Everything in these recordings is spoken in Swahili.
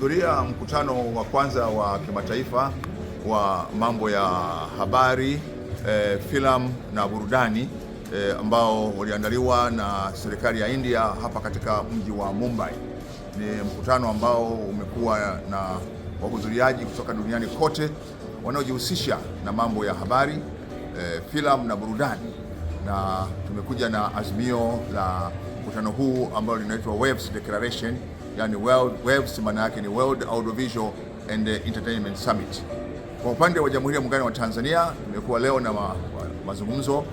Nimehudhuria mkutano wa kwanza wa kimataifa wa mambo ya habari, filamu na burudani ambao uliandaliwa na serikali ya India hapa katika mji wa Mumbai. Ni mkutano ambao umekuwa na wahudhuriaji kutoka duniani kote wanaojihusisha na mambo ya habari, filamu na burudani, na tumekuja na azimio la mkutano huu ambao linaitwa WAVES Declaration, yani WAVES maana yake ni World Audiovisual and Entertainment Summit. Kwa upande wa Jamhuri ya Muungano wa Tanzania, tumekuwa leo na mazungumzo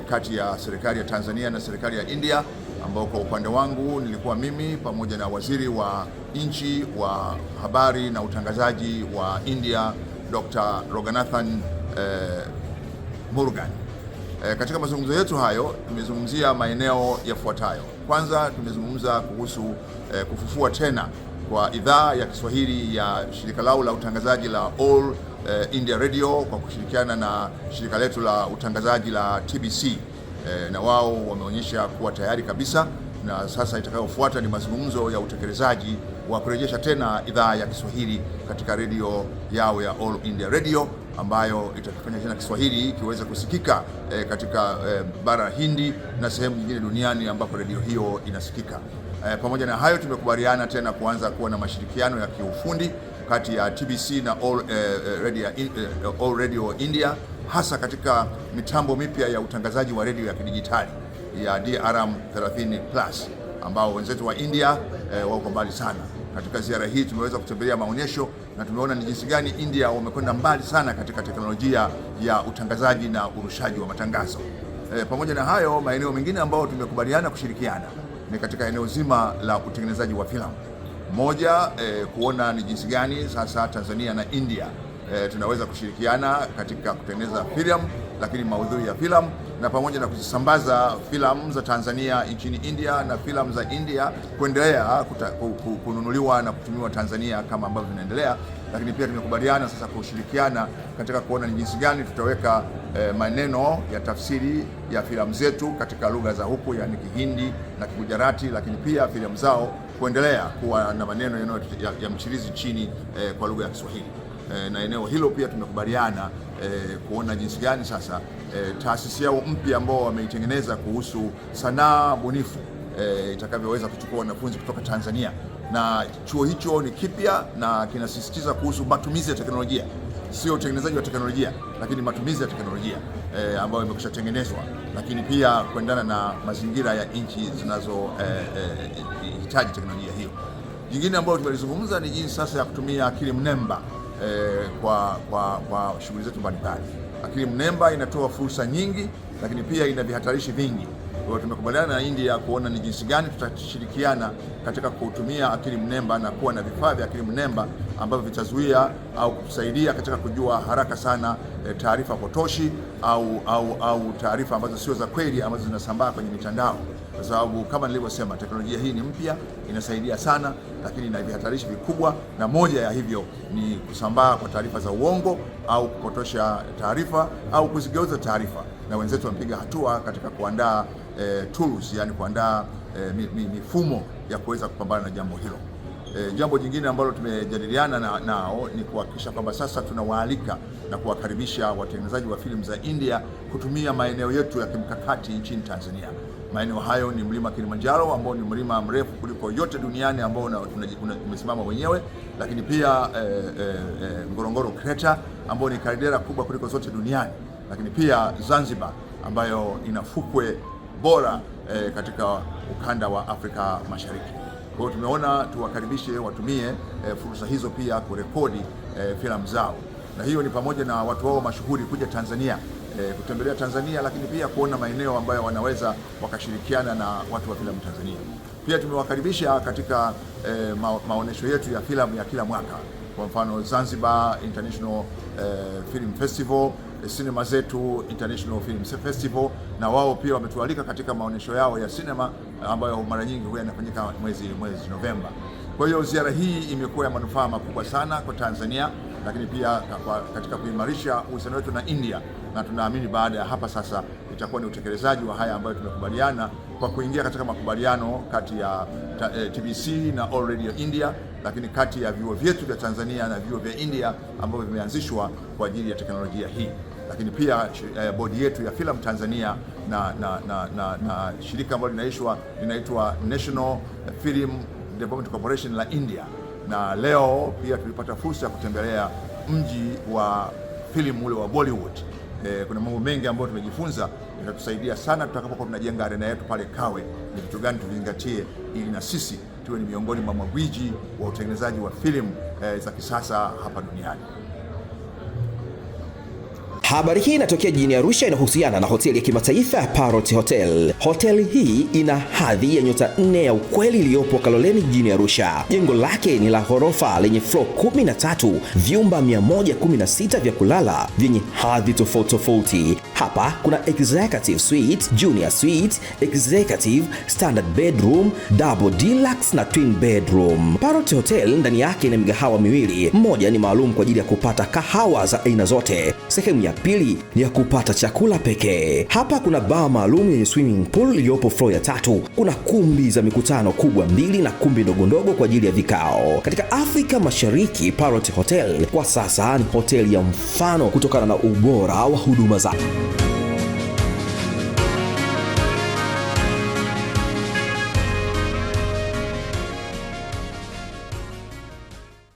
kati ya serikali ya Tanzania na serikali ya India, ambao kwa upande wangu nilikuwa mimi pamoja na waziri wa nchi wa habari na utangazaji wa India, Dr. Loganathan Murugan. Katika mazungumzo yetu hayo tumezungumzia maeneo yafuatayo. Kwanza tumezungumza kuhusu kufufua tena kwa idhaa ya Kiswahili ya shirika lao la utangazaji la All India Radio kwa kushirikiana na shirika letu la utangazaji la TBC, na wao wameonyesha kuwa tayari kabisa, na sasa itakayofuata ni mazungumzo ya utekelezaji wa kurejesha tena idhaa ya Kiswahili katika redio yao ya All India Radio, ambayo itakifanya tena Kiswahili kiweze kusikika katika bara Hindi na sehemu nyingine duniani ambapo redio hiyo inasikika. Pamoja na hayo, tumekubaliana tena kuanza kuwa na mashirikiano ya kiufundi kati ya TBC na All Radio India, hasa katika mitambo mipya ya utangazaji wa redio ya kidijitali ya DRM 30+, ambao wenzetu wa India wako mbali sana. Katika ziara hii tumeweza kutembelea maonyesho na tumeona ni jinsi gani India wamekwenda mbali sana katika teknolojia ya utangazaji na urushaji wa matangazo. Pamoja na hayo, maeneo mengine ambayo tumekubaliana kushirikiana ni katika eneo zima la utengenezaji wa filamu. Moja, kuona ni jinsi gani sasa Tanzania na India tunaweza kushirikiana katika kutengeneza filamu, lakini maudhui ya filamu, na pamoja na kuzisambaza filamu za Tanzania nchini India na filamu za India kuendelea kununuliwa na kutumiwa Tanzania kama ambavyo vinaendelea. Lakini pia tumekubaliana sasa kushirikiana katika kuona ni jinsi gani tutaweka maneno ya tafsiri ya filamu zetu katika lugha za huku, yani Kihindi na Kigujarati, lakini pia filamu zao kuendelea kuwa na maneno ya mchirizi chini kwa lugha ya Kiswahili. Na eneo hilo pia tumekubaliana kuona jinsi gani sasa taasisi yao mpya ambao wameitengeneza kuhusu sanaa bunifu itakavyoweza kuchukua wanafunzi kutoka Tanzania, na chuo hicho ni kipya na kinasisitiza kuhusu matumizi ya teknolojia, sio utengenezaji wa teknolojia, lakini matumizi ya teknolojia ambayo imekwisha tengenezwa, lakini pia kuendana na mazingira ya nchi zinazohitaji teknolojia hiyo. Jingine ambayo tumelizungumza ni jinsi sasa ya kutumia akili mnemba kwa shughuli zetu mbalimbali. Akili mnemba inatoa fursa nyingi, lakini pia ina vihatarishi vingi. Kwa hiyo tumekubaliana na India kuona ni jinsi gani tutashirikiana katika kutumia akili mnemba na kuwa na vifaa vya akili mnemba ambavyo vitazuia au kutusaidia katika kujua haraka sana taarifa potoshi au taarifa ambazo sio za kweli ambazo zinasambaa kwenye mitandao, kwa sababu kama nilivyosema, teknolojia hii ni mpya, inasaidia sana, lakini ina vihatarishi vikubwa, na moja ya hivyo ni kusambaa kwa taarifa za uongo au kupotosha taarifa au kuzigeuza taarifa, na wenzetu wamepiga hatua katika kuandaa tools, yani kuandaa mifumo ya kuweza kupambana na jambo hilo. Jambo jingine ambalo tumejadiliana nao ni kuhakikisha kwamba sasa tunawaalika na kuwakaribisha watengenezaji wa filamu za India kutumia maeneo yetu ya kimkakati nchini Tanzania. Maeneo hayo ni mlima Kilimanjaro ambao ni mlima mrefu kuliko yote duniani ambao umesimama wenyewe, lakini pia Ngorongoro Crater ambao ni kaldera kubwa kuliko zote duniani, lakini pia Zanzibar ambayo ina fukwe bora katika ukanda wa Afrika Mashariki. Kwa hiyo tumeona tuwakaribishe watumie fursa hizo pia kurekodi filamu zao, na hiyo ni pamoja na watu wao mashuhuri kuja Tanzania kutembelea Tanzania, lakini pia kuona maeneo ambayo wanaweza wakashirikiana na watu wa filamu Tanzania. Pia tumewakaribisha katika maonesho yetu ya filamu ya kila mwaka, kwa mfano Zanzibar International Film Festival, Cinema Zetu International Film Festival, na wao pia wametualika katika maonesho yao ya sinema ambayo mara nyingi huwa yanafanyika mwezi Novemba. Kwa hiyo ziara hii imekuwa ya manufaa makubwa sana kwa Tanzania, lakini pia katika kuimarisha uhusiano wetu na India, na tunaamini baada ya hapa sasa itakuwa ni utekelezaji wa haya ambayo tumekubaliana kwa kuingia katika makubaliano kati ya TBC na All Radio India, lakini kati ya vyuo vyetu vya Tanzania na vyuo vya India ambavyo vimeanzishwa kwa ajili ya teknolojia hii, lakini pia bodi yetu ya filamu Tanzania na shirika ambalo linaitwa National Film Development Corporation la India. Na leo pia tulipata fursa ya kutembelea mji wa filamu ule wa Bollywood. Kuna mambo mengi ambayo tumejifunza, itatusaidia sana tutakapokuwa tunajenga arena yetu pale Kawe, ni vitu gani tuvizingatie ili na sisi tuwe ni miongoni mwa magwiji wa utengenezaji wa filamu za kisasa hapa duniani. Habari hii inatokea jijini Arusha, inahusiana na hoteli ya kimataifa ya Parrot Hotel. Hoteli hii ina hadhi ya nyota 4 ya ukweli iliyopo Kaloleni jijini Arusha. Jengo lake ni la ghorofa lenye floor 13, vyumba 116 vya kulala vyenye hadhi tofauti tofauti. Hapa kuna executive suite, junior suite, executive, standard bedroom, double deluxe na twin bedroom. Parrot Hotel ndani yake ina migahawa miwili. Mmoja ni maalum kwa ajili ya kupata kahawa za aina zote. Sehemu ya pili ni ya kupata chakula pekee. Hapa kuna bar maalum yenye swimming pool iliyopo floor ya 3. Kuna kumbi za mikutano kubwa 2 na kumbi ndogo kwa ajili ya vikao. Katika Afrika Mashariki, Parrot Hotel kwa sasa ni hoteli ya mfano kutokana na ubora wa huduma zake.